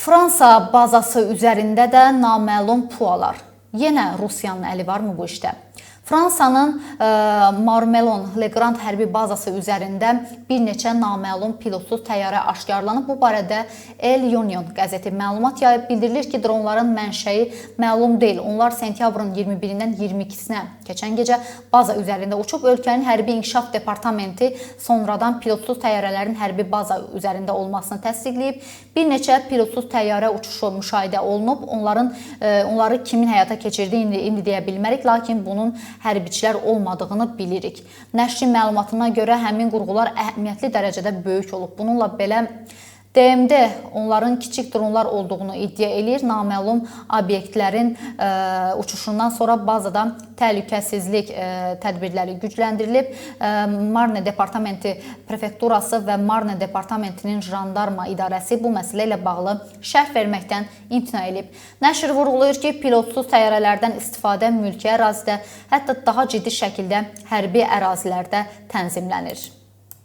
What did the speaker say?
Fransa bazası üzərində də naməlum pualar. Yenə Rusiyanın əli varmı bu işdə? Fransanın Marmelon-Legrand hərbi bazası üzərində bir neçə naməlum pilotsuz təyyarə aşkarlanıb. Bu barədə El Union qəzeti məlumat yayıb. Bildirilir ki, dronların mənşəyi məlum deyil. Onlar sentyabrın 21-dən 22-sinə keçən gecə baza üzərində uçub. Ölkənin Hərbi İnkişaf Departamenti sonradan pilotsuz təyyarələrin hərbi baza üzərində olmasını təsdiqləyib. Bir neçə pilotsuz təyyarə uçuşu müşahidə olunub. Onları kimin həyata keçirdiyi indi deyə bilmərik, lakin bunun hərbiçilər olmadığını bilirik. Nəşrin məlumatına görə həmin qurğular əhəmiyyətli dərəcədə böyük olub. Bununla belə DMD onların kiçik dronlar olduğunu iddia eləyir. Naməlum obyektlərin uçuşundan sonra bazada təhlükəsizlik tədbirləri gücləndirilib. Marne Departamenti prefekturası və Marne Departamentinin jandarma idarəsi bu məsələ ilə bağlı şərh verməkdən imtina edib. Nəşr vurğulayır ki, pilotsuz təyyarələrdən istifadə mülki ərazidə, hətta daha ciddi şəkildə hərbi ərazilərdə tənzimlənir.